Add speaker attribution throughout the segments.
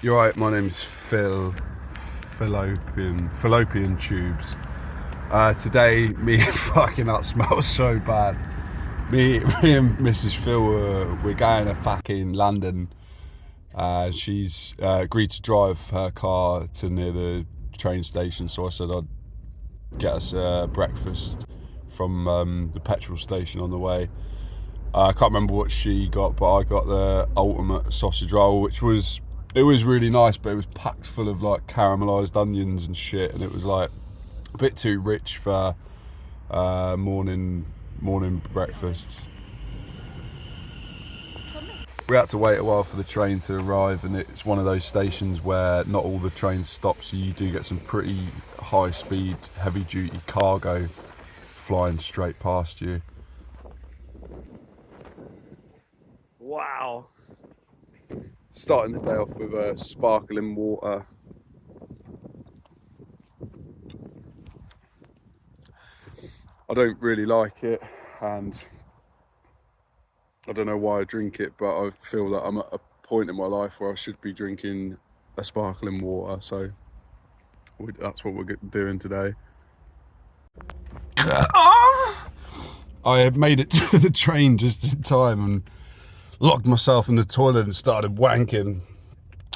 Speaker 1: You're right, my name's Phil. Fallopian tubes. Today, me and fucking that smells so bad. Me and Mrs. Phil we're going to fucking London. She's agreed to drive her car to near the train station, so I said I'd get us breakfast from the petrol station on the way. I can't remember what she got, but I got the ultimate sausage roll, which was really nice, but it was packed full of like caramelised onions and shit, and it was like a bit too rich for morning breakfast. We had to wait a while for the train to arrive, and it's one of those stations where not all the trains stop, so you do get some pretty high speed, heavy duty cargo flying straight past you. Wow. Starting the day off with sparkling water. I don't really like it, and I don't know why I drink it, but I feel that I'm at a point in my life where I should be drinking a sparkling water, so that's what we're doing today. I had made it to the train just in time and locked myself in the toilet and started wanking.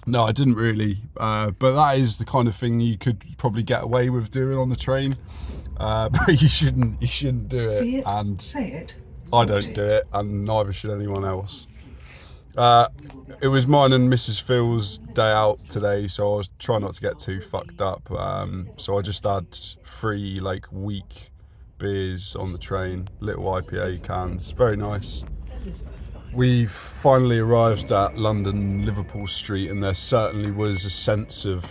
Speaker 1: No, I didn't really, but that is the kind of thing you could probably get away with doing on the train, but you shouldn't do it.
Speaker 2: See it,
Speaker 1: and
Speaker 2: say it.
Speaker 1: I don't do it, and neither should anyone else. It was mine and Mrs. Phil's day out today, so I was trying not to get too fucked up. So I just had 3 like weak beers on the train, little IPA cans, very nice. We've finally arrived at London Liverpool Street, and there certainly was a sense of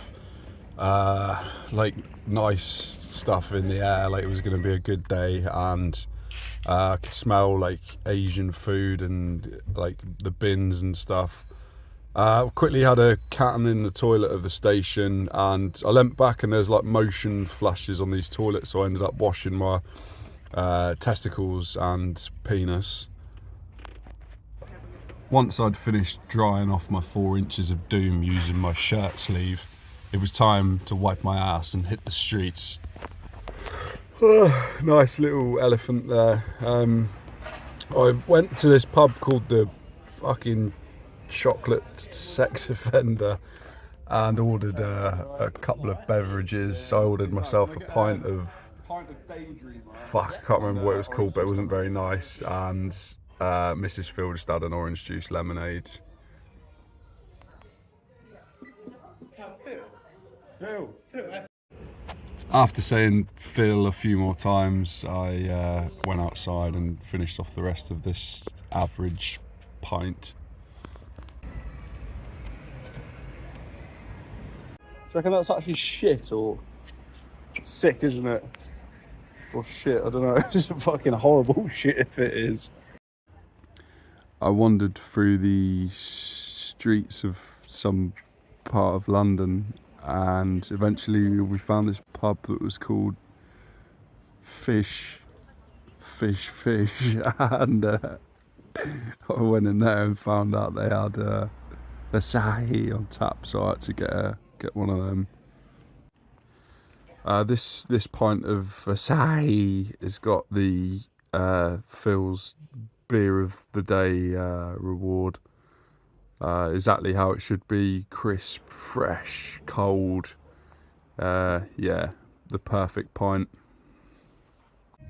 Speaker 1: like nice stuff in the air, like it was going to be a good day, and I could smell like Asian food and like the bins and stuff. Quickly had a can in the toilet of the station, and I leant back and there's like motion flashes on these toilets, so I ended up washing my testicles and penis. Once I'd finished drying off my 4 inches of doom using my shirt sleeve, it was time to wipe my ass and hit the streets. Nice little elephant there. I went to this pub called the fucking Chocolate Sex Offender and ordered a couple of beverages. I ordered myself a pint of I can't remember what it was called, but it wasn't very nice, and Mrs. Phil just had an orange juice lemonade. After saying Phil a few more times, I went outside and finished off the rest of this average pint. Do you reckon that's actually shit or sick, isn't it? Or shit, I don't know. It's a fucking horrible shit if it is. I wandered through the streets of some part of London, and eventually we found this pub that was called Fish, and I went in there and found out they had Asahi on tap, so I had to get one of them. This pint of Asahi has got the Phil's beer of the day reward. Exactly how it should be: crisp, fresh, cold. Yeah, the perfect pint.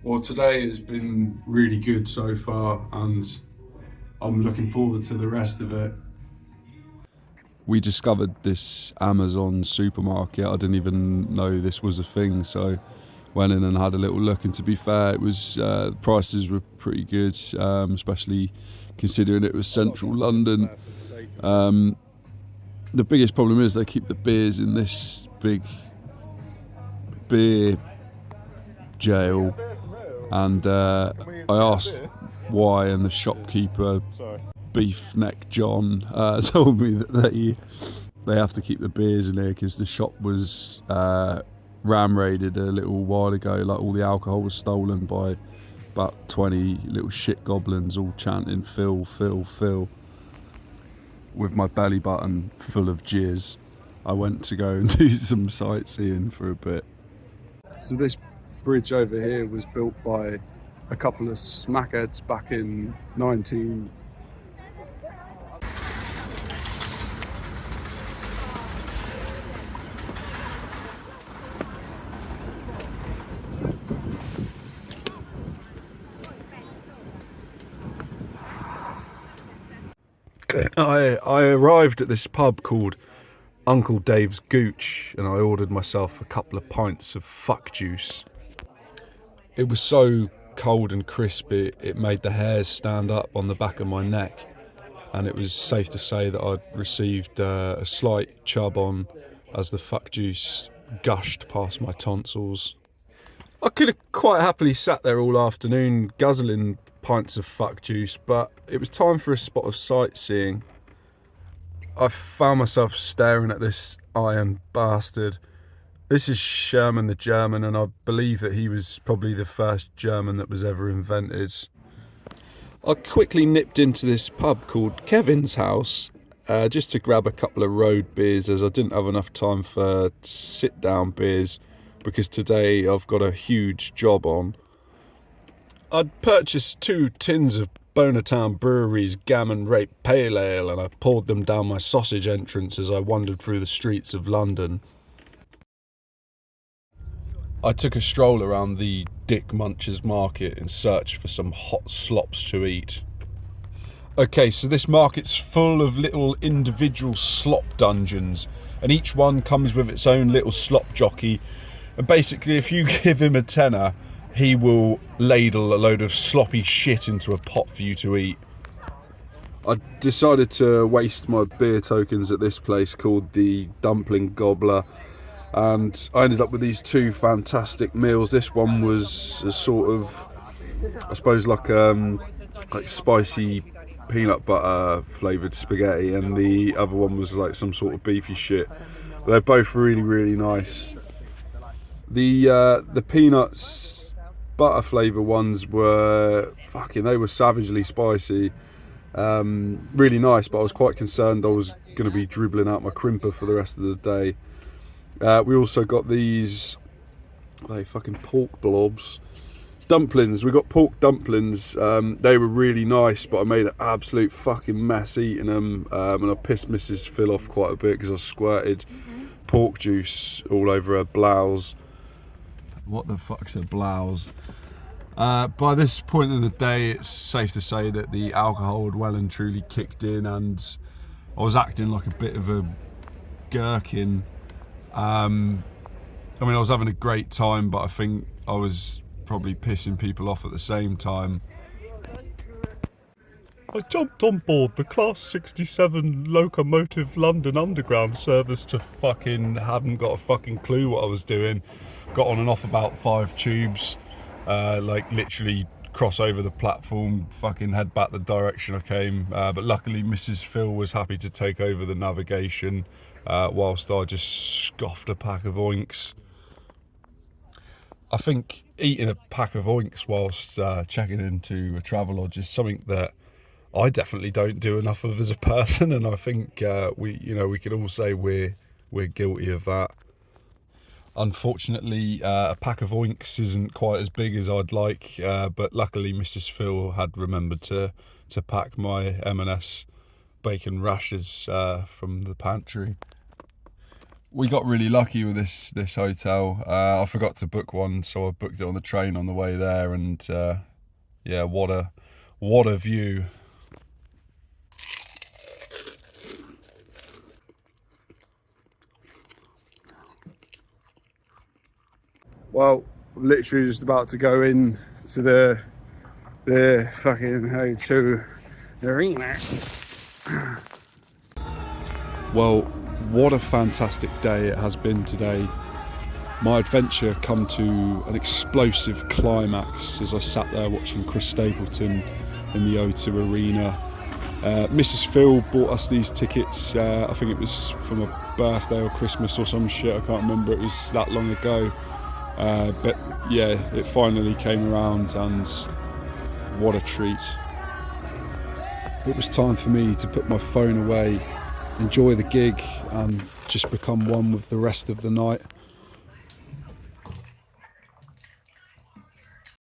Speaker 1: Well, today has been really good so far, and I'm looking forward to the rest of it. We discovered this Amazon supermarket. I didn't even know this was a thing, so went in and had a little look, and to be fair, it was the prices were pretty good, especially considering it was central London. The biggest problem is they keep the beers in this big beer jail, and I asked why, and the shopkeeper, Beef Neck John, told me that they have to keep the beers in here because the shop was ram raided a little while ago. Like, all the alcohol was stolen by about 20 little shit goblins all chanting "Phil, Phil, Phil." with my belly button full of jizz, I went to go and do some sightseeing for a bit. So this bridge over here was built by a couple of smackheads back in 19... I arrived at this pub called Uncle Dave's Gooch, and I ordered myself a couple of pints of fuck juice. It was so cold and crispy, it made the hairs stand up on the back of my neck, and it was safe to say that I'd received a slight chub on as the fuck juice gushed past my tonsils. I could have quite happily sat there all afternoon guzzling pints of fuck juice, but it was time for a spot of sightseeing. I found myself staring at this iron bastard. This is Sherman the German, and I believe that he was probably the first German that was ever invented. I quickly nipped into this pub called Kevin's House just to grab a couple of road beers, as I didn't have enough time for sit-down beers because today I've got a huge job on. I'd purchased 2 tins of Bonatown Brewery's Gammon Rape Pale Ale, and I poured them down my sausage entrance as I wandered through the streets of London. I took a stroll around the Dick Muncher's Market in search for some hot slops to eat. Okay, so this market's full of little individual slop dungeons, and each one comes with its own little slop jockey, and basically if you give him a tenner, he will ladle a load of sloppy shit into a pot for you to eat. I decided to waste my beer tokens at this place called the Dumpling Gobbler, and I ended up with these 2 fantastic meals. This one was a sort of, I suppose, like spicy peanut butter flavoured spaghetti, and the other one was like some sort of beefy shit. They're both really, really nice. The peanuts butter flavour ones were they were savagely spicy, really nice, but I was quite concerned I was going to be dribbling out my crimper for the rest of the day. We also got these pork blobs dumplings. We got pork dumplings. They were really nice, but I made an absolute fucking mess eating them, and I pissed Mrs. Phil off quite a bit because I squirted pork juice all over her blouse. What the fuck's a blouse? By this point of the day, it's safe to say that the alcohol had well and truly kicked in, and I was acting like a bit of a gherkin. I was having a great time, but I think I was probably pissing people off at the same time. I jumped on board the Class 67 locomotive London Underground service to hadn't got a fucking clue what I was doing. Got on and off about 5 tubes, literally cross over the platform, head back the direction I came. But luckily Mrs. Phil was happy to take over the navigation whilst I just scoffed a pack of oinks. I think eating a pack of oinks whilst checking into a Travelodge is something that I definitely don't do enough of as a person, and I think we could all say we're guilty of that. Unfortunately, a pack of oinks isn't quite as big as I'd like, but luckily Mrs. Phil had remembered to pack my M&S bacon rashers from the pantry. We got really lucky with this hotel. I forgot to book one, so I booked it on the train on the way there, and what a view. Well, I'm literally just about to go in to the fucking O2 arena. Well, what a fantastic day it has been today. My adventure come to an explosive climax as I sat there watching Chris Stapleton in the O2 arena. Mrs. Phil bought us these tickets, I think it was from a birthday or Christmas or some shit, I can't remember, it was that long ago. But yeah, it finally came around, and what a treat.
Speaker 2: it was time for me to put my phone away, enjoy the gig and just become one with the rest of the night.